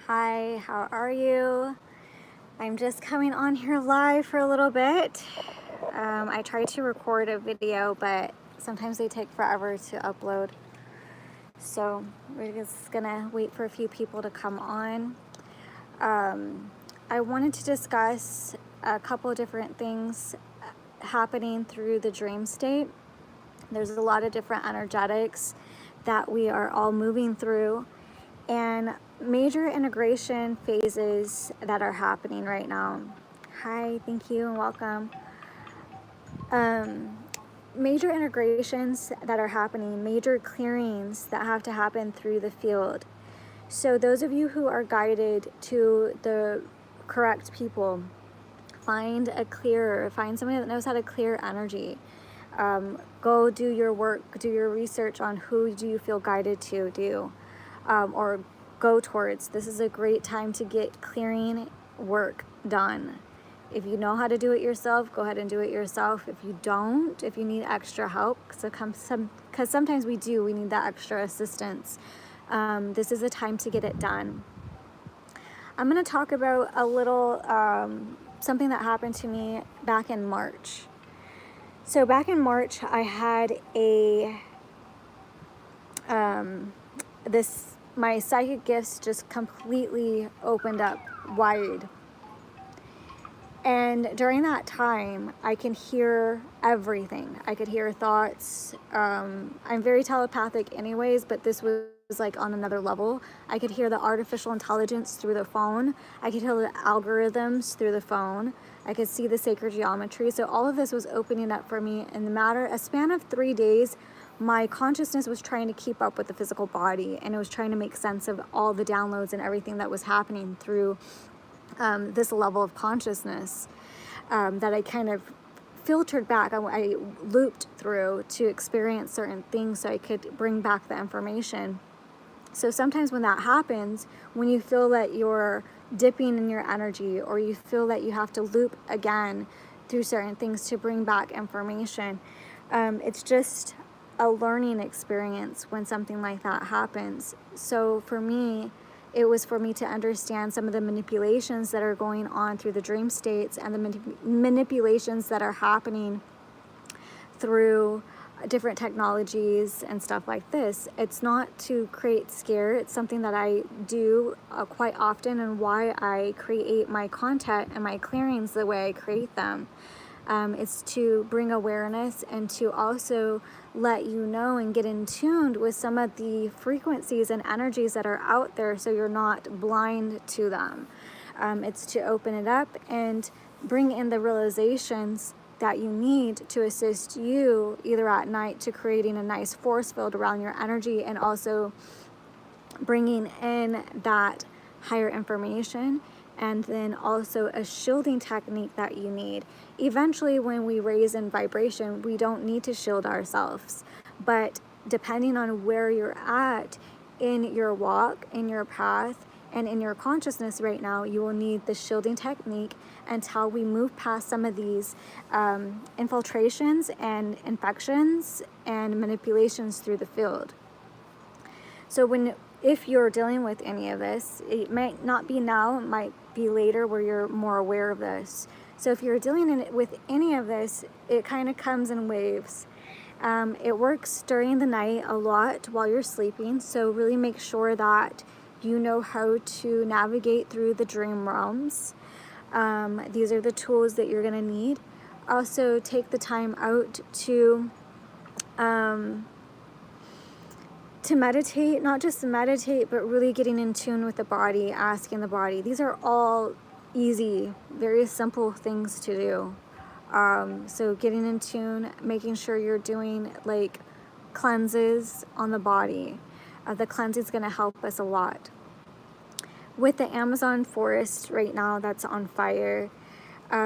Hi, how are you? I'm just coming on here live for a little bit. I tried to record a video, but sometimes they take forever to upload. So we're just gonna wait for a few people to come on. I wanted to discuss a couple of different things happening through the dream state. There's a lot of different energetics that we are all moving through, and major integration phases that are happening right now. Hi, thank you and welcome. Major integrations that are happening, major clearings that have to happen through the field. So those of you who are guided to the correct people, find somebody that knows how to clear energy. Go do your work, do your research on who do you feel guided to do, or go towards. This is a great time to get clearing work done. If you know how to do it yourself, go ahead and do it yourself. If you don't, if you need extra help, because sometimes we need that extra assistance, this is a time to get it done. I'm going to talk about a little something that happened to me back in March. So back in March, I had my psychic gifts just completely opened up wide. And during that time, I can hear everything. I could hear thoughts. I'm very telepathic anyways, but this was like on another level. I could hear the artificial intelligence through the phone. I could hear the algorithms through the phone. I could see the sacred geometry. So all of this was opening up for me in a span of 3 days. My consciousness was trying to keep up with the physical body, and it was trying to make sense of all the downloads and everything that was happening through this level of consciousness that I kind of filtered back. I looped through to experience certain things so I could bring back the information. So sometimes when that happens, when you feel that you're dipping in your energy, or you feel that you have to loop again through certain things to bring back information, it's just a learning experience when something like that happens. So for me, it was for me to understand some of the manipulations that are going on through the dream states, and the manipulations that are happening through different technologies and stuff like this. It's not to create scare. It's something that I do quite often, and why I create my content and my clearings the way I create them. It's to bring awareness and to also let you know and get in tuned with some of the frequencies and energies that are out there, so you're not blind to them. It's to open it up and bring in the realizations that you need to assist you either at night to creating a nice force field around your energy, and also bringing in that higher information, and then also a shielding technique that you need. Eventually, when we raise in vibration, we don't need to shield ourselves, but depending on where you're at in your walk, in your path, and in your consciousness right now, you will need the shielding technique until we move past some of these infiltrations and infections and manipulations through the field. So if you're dealing with any of this, it might not be now, it might be later where you're more aware of this. So if you're dealing with any of this, it kind of comes in waves. It works during the night a lot while you're sleeping, so really make sure that you know how to navigate through the dream realms. These are the tools that you're going to need. Also, take the time out to meditate, not just meditate, but really getting in tune with the body, asking the body. These are all easy, very simple things to do. So getting in tune, making sure you're doing like cleanses on the body. The cleanse is going to help us a lot. With the Amazon forest right now that's on fire, we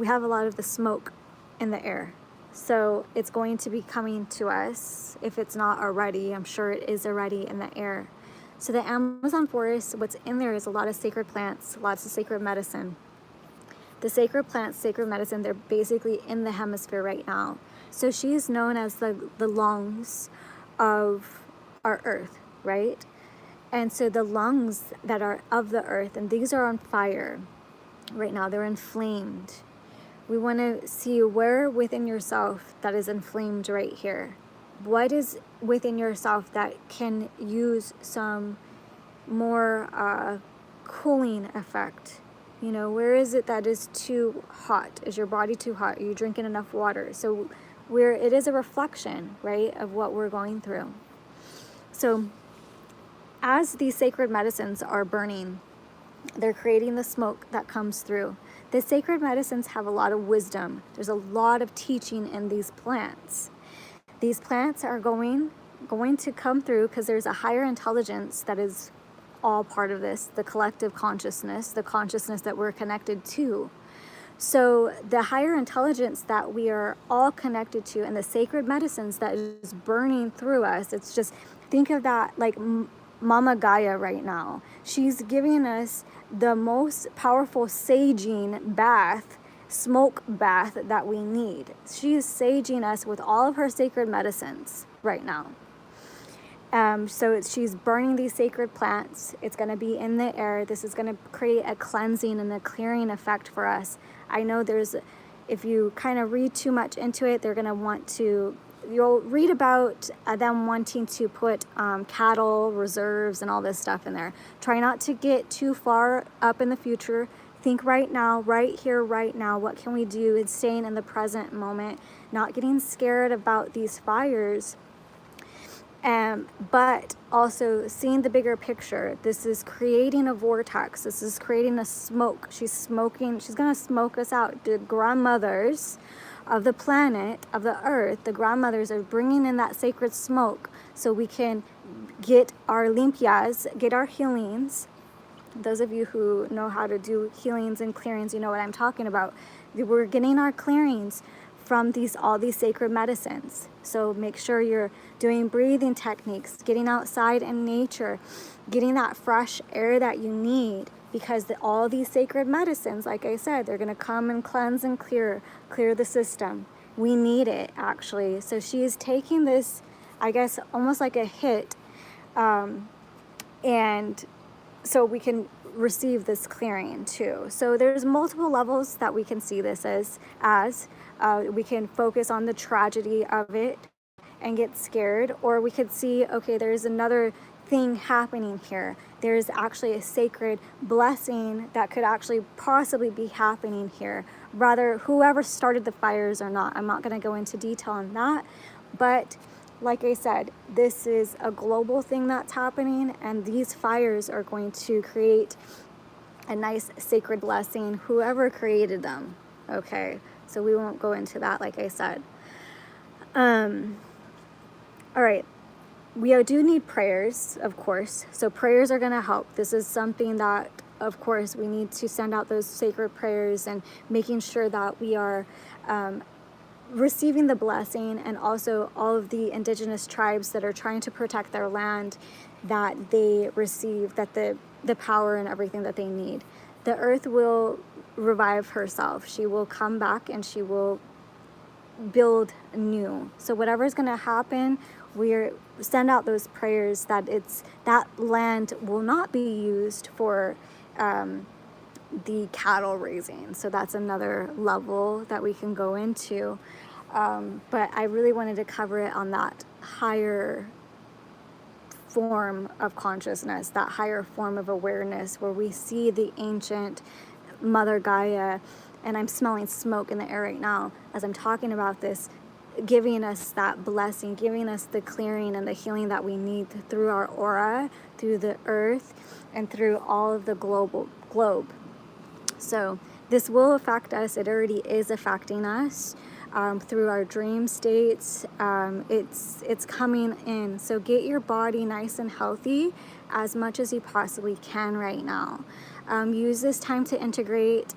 have a lot of the smoke in the air. So it's going to be coming to us. If it's not already, I'm sure it is already in the air. So the Amazon forest, what's in there is a lot of sacred plants, lots of sacred medicine. The sacred plants, sacred medicine, they're basically in the hemisphere right now. So she is known as the lungs of our earth, right? And so the lungs that are of the earth, and these are on fire right now, they're inflamed. We want to see where within yourself that is inflamed right here. What is within yourself that can use some more cooling effect? You know, where is it that is too hot? Is your body too hot? Are you drinking enough water? So where it is a reflection, right, of what we're going through. So as these sacred medicines are burning, they're creating the smoke that comes through. The sacred medicines have a lot of wisdom. There's a lot of teaching in these plants. These plants are going to come through because there's a higher intelligence that is all part of this, the collective consciousness, the consciousness that we're connected to. So the higher intelligence that we are all connected to, and the sacred medicines that is burning through us, it's just, think of that like Mama Gaia right now. She's giving us the most powerful saging bath, smoke bath that we need. She is saging us with all of her sacred medicines right now. So she's burning these sacred plants. It's going to be in the air. This is going to create a cleansing and a clearing effect for us. I know if you kind of read too much into it, they're going to want to, you'll read about them wanting to put cattle reserves and all this stuff in there. Try not to get too far up in the future. Think right now, right here, right now. What can we do? It's staying in the present moment, not getting scared about these fires. But also seeing the bigger picture. This is creating a vortex. This is creating a smoke. She's smoking. She's going to smoke us out. The grandmothers of the planet, of the earth, the grandmothers are bringing in that sacred smoke so we can get our limpias, get our healings. Those of you who know how to do healings and clearings, you know what I'm talking about. We're getting our clearings from all these sacred medicines. So make sure you're doing breathing techniques, getting outside in nature, getting that fresh air that you need, because all these sacred medicines, like I said, they're going to come and cleanse and clear the system. We need it, actually. So she is taking this, I guess, almost like a hit, and so we can receive this clearing too. So there's multiple levels that we can see this as we can focus on the tragedy of it and get scared, or we could see, okay, there's another thing happening here. There's actually a sacred blessing that could actually possibly be happening here. Rather, whoever started the fires or not, I'm not going to go into detail on that, but like I said, this is a global thing that's happening, and these fires are going to create a nice sacred blessing, whoever created them, okay? So we won't go into that, like I said. All right. We do need prayers, of course. So prayers are going to help. This is something that, of course, we need to send out those sacred prayers and making sure that we are receiving the blessing, and also all of the indigenous tribes that are trying to protect their land, that they receive the power and everything that they need. The earth will revive herself. She will come back and she will build new. So whatever is going to happen, we send out those prayers that that land will not be used for the cattle raising. So that's another level that we can go into. But I really wanted to cover it on that higher form of consciousness, that higher form of awareness, where we see the ancient Mother Gaia, and I'm smelling smoke in the air right now as I'm talking about this, giving us that blessing, giving us the clearing and the healing that we need through our aura, through the earth, and through all of the globe. So this will affect us. It already is affecting us through our dream states. It's coming in. So get your body nice and healthy as much as you possibly can right now. Use this time to integrate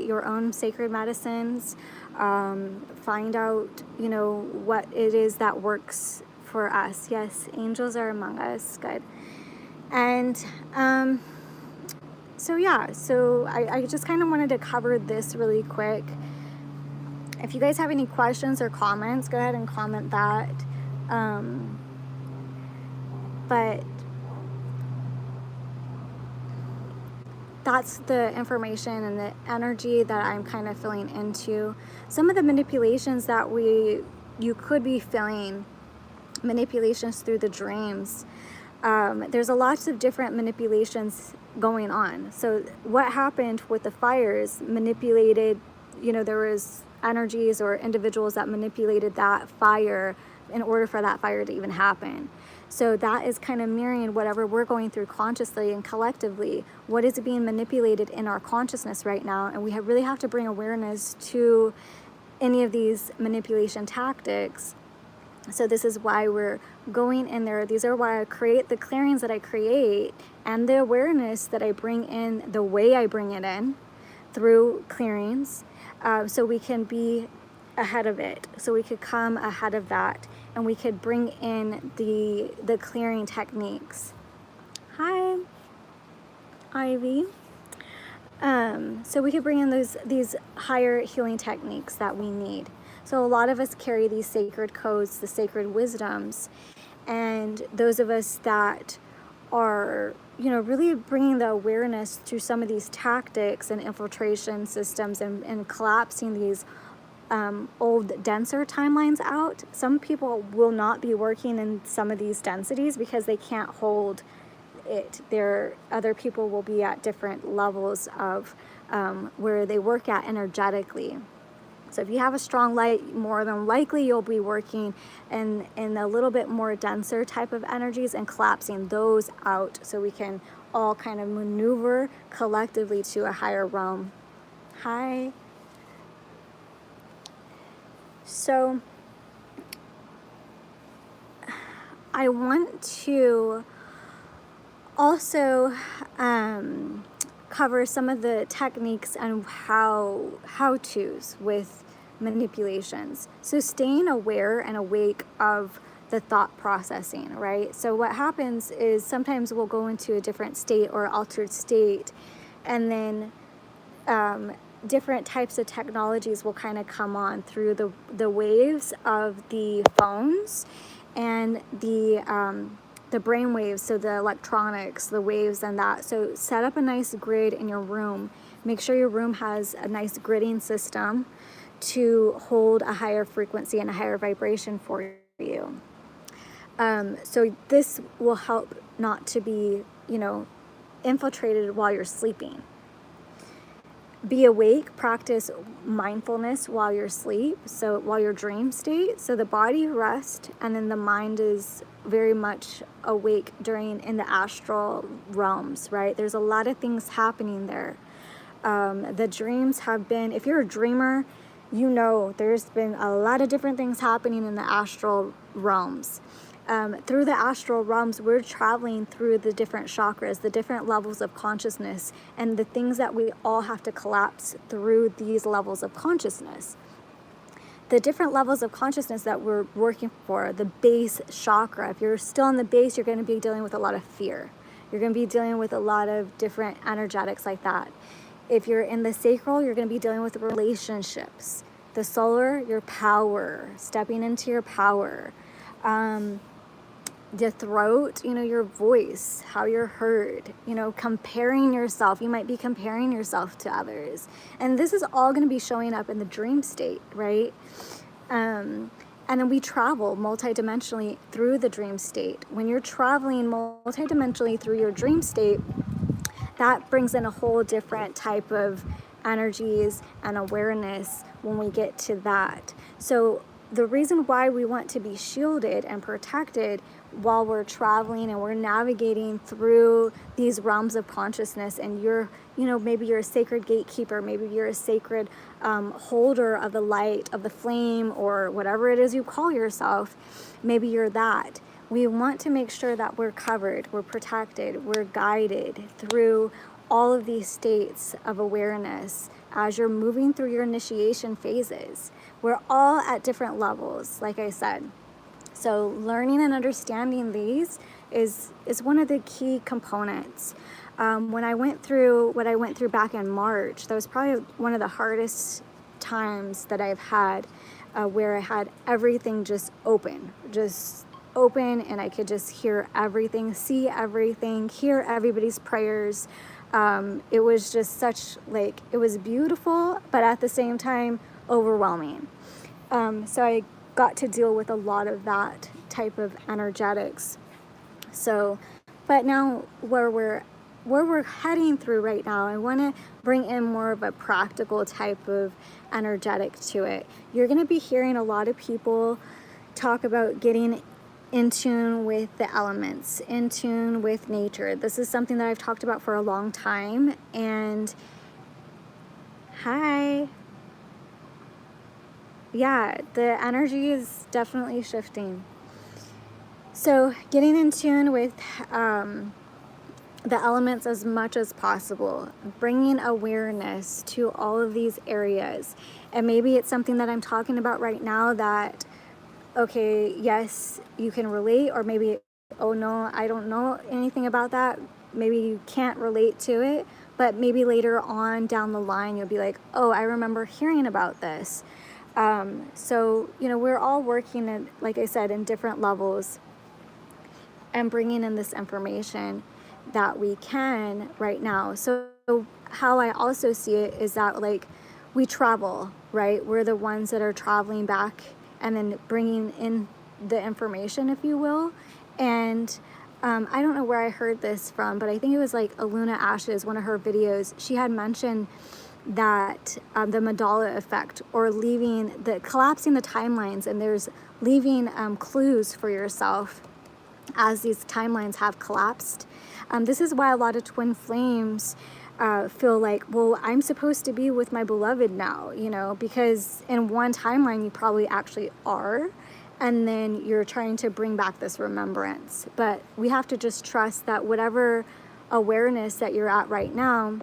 your own sacred medicines. Find out, what it is that works for us. Yes, angels are among us. Good. And so I just kind of wanted to cover this really quick. If you guys have any questions or comments, go ahead and comment that. But that's the information and the energy that I'm kind of feeling into. Some of the manipulations that you could be feeling, manipulations through the dreams. There's a lots of different manipulations going on. So what happened with the fires manipulated, there was energies or individuals that manipulated that fire in order for that fire to even happen. So that is kind of mirroring whatever we're going through consciously and collectively. What is being manipulated in our consciousness right now? And we really have to bring awareness to any of these manipulation tactics. So this is why we're going in there. These are why I create the clearings that I create and the awareness that I bring in, the way I bring it in through clearings, so we can be ahead of it. So we could come ahead of that, and we could bring in the clearing techniques. Hi, Ivy. So we could bring in these higher healing techniques that we need. So a lot of us carry these sacred codes, the sacred wisdoms, and those of us that are, really bringing the awareness to some of these tactics and infiltration systems and collapsing these old, denser timelines out. Some people will not be working in some of these densities because they can't hold it. Other people will be at different levels of where they work at energetically. So if you have a strong light, more than likely you'll be working in a little bit more denser type of energies and collapsing those out so we can all kind of maneuver collectively to a higher realm. Hi. So I want to also cover some of the techniques and how-tos with manipulations. So staying aware and awake of the thought processing, right? So what happens is sometimes we'll go into a different state or altered state, and then different types of technologies will kind of come on through the waves of the phones and the brain waves, so the electronics, the waves and that. So set up a nice grid in your room. Make sure your room has a nice gridding system to hold a higher frequency and a higher vibration for you. So this will help not to be, infiltrated while you're sleeping. Be awake, practice mindfulness while you're asleep, so while you're dream state. So the body rests, and then the mind is very much awake in the astral realms, right? There's a lot of things happening there. The dreams have been, if you're a dreamer, there's been a lot of different things happening in the astral realms. Through the astral realms, we're traveling through the different chakras, the different levels of consciousness, and the things that we all have to collapse through these levels of consciousness. The different levels of consciousness that we're working for, the base chakra, if you're still in the base, you're going to be dealing with a lot of fear. You're going to be dealing with a lot of different energetics like that. If you're in the sacral, you're going to be dealing with relationships. The solar, your power, stepping into your power. The throat, your voice, how you're heard, comparing yourself. You might be comparing yourself to others. And this is all going to be showing up in the dream state, right? And then we travel multidimensionally through the dream state. When you're traveling multidimensionally through your dream state, that brings in a whole different type of energies and awareness when we get to that. So the reason why we want to be shielded and protected while we're traveling and we're navigating through these realms of consciousness, and maybe you're a sacred gatekeeper, maybe you're a sacred holder of the light, of the flame, or whatever it is you call yourself, maybe you're that. We want to make sure that we're covered, we're protected, we're guided through all of these states of awareness as you're moving through your initiation phases. We're all at different levels, like I said. So learning and understanding these is one of the key components. When I went through what I went through back in March, that was probably one of the hardest times that I've had, where I had everything just open, and I could just hear everything, see everything, hear everybody's prayers. It was just such, like, it was beautiful, but at the same time overwhelming. So I got to deal with a lot of that type of energetics. So, but now where we're heading through right now, I want to bring in more of a practical type of energetic to it. You're going to be hearing a lot of people talk about getting in tune with the elements, in tune with nature. This is something that I've talked about for a long time. And hi. Yeah, the energy is definitely shifting. So getting in tune with the elements as much as possible, bringing awareness to all of these areas. And maybe it's something that I'm talking about right now that, okay, yes, you can relate, or maybe, oh no, I don't know anything about that. Maybe you can't relate to it, but maybe later on down the line, you'll be like, oh, I remember hearing about this. So, we're all working in, like I said, in different levels and bringing in this information that we can right now. So how I also see it is that, like, we travel, right? We're the ones that are traveling back and then bringing in the information, if you will. And I don't know where I heard this from, but I think it was like Aluna Ash's, one of her videos. She had mentioned that the Mandala effect, or collapsing the timelines, and there's leaving clues for yourself as these timelines have collapsed. This is why a lot of twin flames feel like, well, I'm supposed to be with my beloved now, because in one timeline you probably actually are, and then you're trying to bring back this remembrance. But we have to just trust that whatever awareness that you're at right now,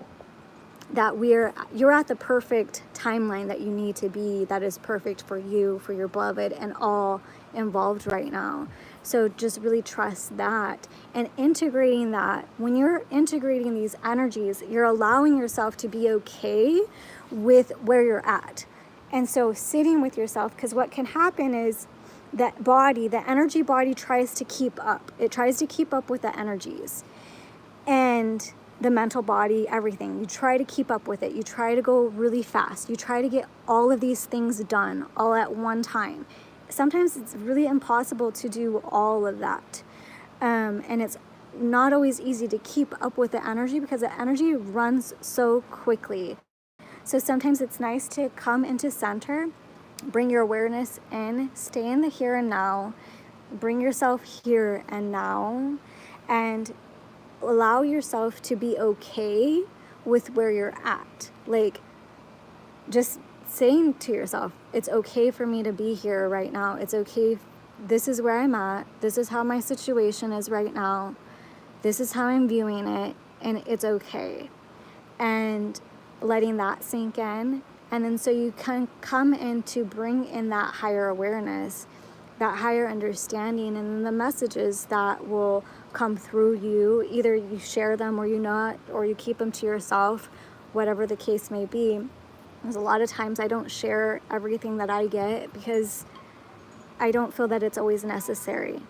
that you're at the perfect timeline that you need to be, that is perfect for you, for your beloved, and all involved right now. So just really trust that, and integrating that. When you're integrating these energies, you're allowing yourself to be okay with where you're at. And so sitting with yourself, because what can happen is that the energy body tries to keep up. It tries to keep up with the energies. And the mental body, everything. You try to keep up with it. You try to go really fast. You try to get all of these things done all at one time. Sometimes it's really impossible to do all of that. And it's not always easy to keep up with the energy, because the energy runs so quickly. So sometimes it's nice to come into center, bring your awareness in, stay in the here and now, bring yourself here and now, and allow yourself to be okay with where you're at. Like, just saying to yourself, it's okay for me to be here right now. It's okay. This is where I'm at. This is how my situation is right now. This is how I'm viewing it, and it's okay. And letting that sink in. And then so you can come in to bring in that higher awareness, that higher understanding, and then the messages that will come through you. Either you share them or you not, or you keep them to yourself, whatever the case may be. There's a lot of times I don't share everything that I get because I don't feel that it's always necessary.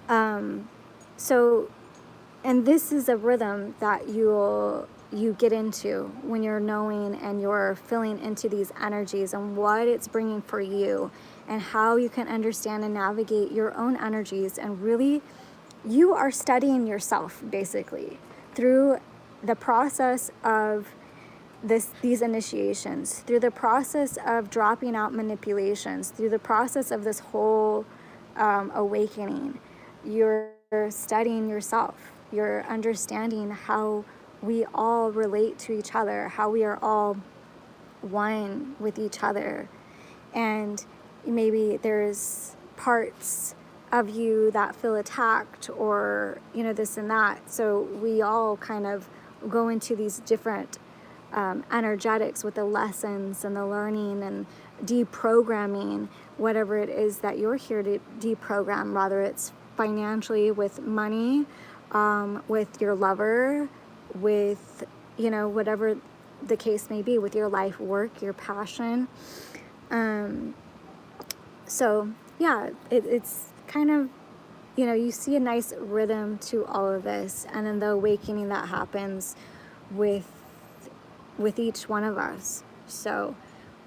So, and this is a rhythm that you get into when you're knowing and you're feeling into these energies and what it's bringing for you, and how you can understand and navigate your own energies. And really, you are studying yourself basically through the process of these initiations, through the process of dropping out manipulations, through the process of this whole awakening. You're studying yourself. You're understanding how we all relate to each other, how we are all one with each other. And maybe there's parts of you that feel attacked, or this and that. So we all kind of go into these different energetics with the lessons and the learning and deprogramming whatever it is that you're here to deprogram, whether it's financially, with money, with your lover, with whatever the case may be, with your life work, your passion. So yeah, it's kind of, you see a nice rhythm to all of this. And then the awakening that happens with each one of us. So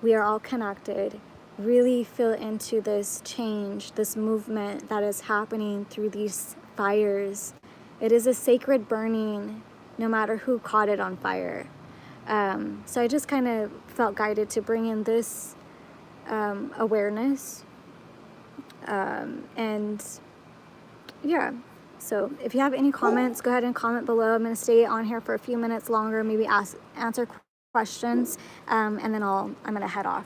we are all connected. Really feel into this change, this movement that is happening through these fires. It is a sacred burning, no matter who caught it on fire. So I just kind of felt guided to bring in this awareness. And yeah, so if you have any comments, go ahead and comment below. I'm going to stay on here for a few minutes longer, maybe answer questions, and then I'm going to head off.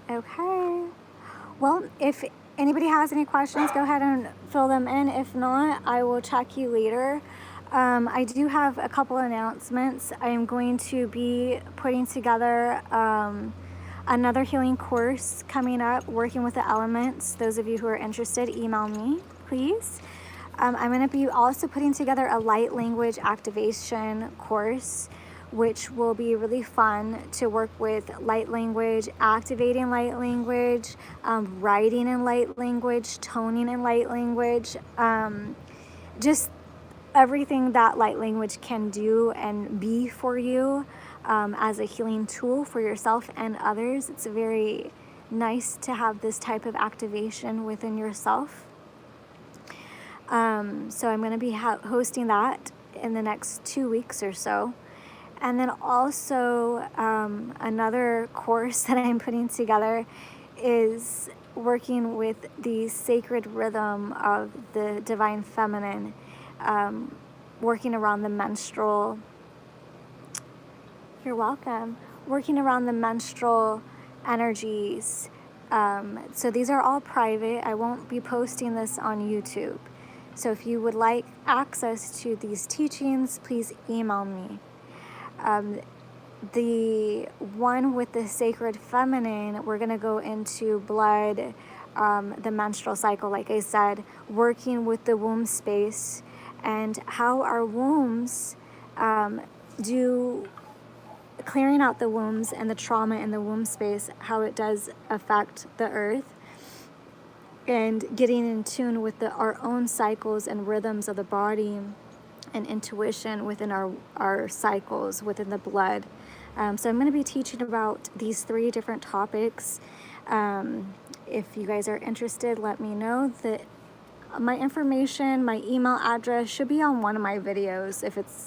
Okay. Well, if anybody has any questions, go ahead and fill them in. If not, I will check you later. I do have a couple announcements. I am going to be putting together another healing course coming up, working with the elements. Those of you who are interested, email me, please. I'm going to be also putting together a light language activation course, which will be really fun to work with light language, activating light language, writing in light language, toning in light language, just everything that light language can do and be for you as a healing tool for yourself and others. It's very nice to have this type of activation within yourself. So I'm going to be hosting that in the next 2 weeks or so. And then also another course that I'm putting together is working with the sacred rhythm of the divine feminine, working around the menstrual. You're welcome. Working around the menstrual energies. So these are all private. I won't be posting this on YouTube. So if you would like access to these teachings, please email me. The one with the sacred feminine, we're going to go into blood, the menstrual cycle, like I said, working with the womb space and how our wombs do, clearing out the wombs and the trauma in the womb space, how it does affect the earth, and getting in tune with our own cycles and rhythms of the body and intuition within our cycles, within the blood. So I'm going to be teaching about these 3 different topics. If you guys are interested, let me know. That my information, my email address should be on one of my videos.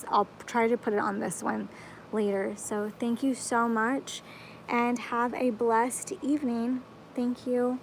I'll try to put it on this one later. So thank you so much and have a blessed evening. Thank you.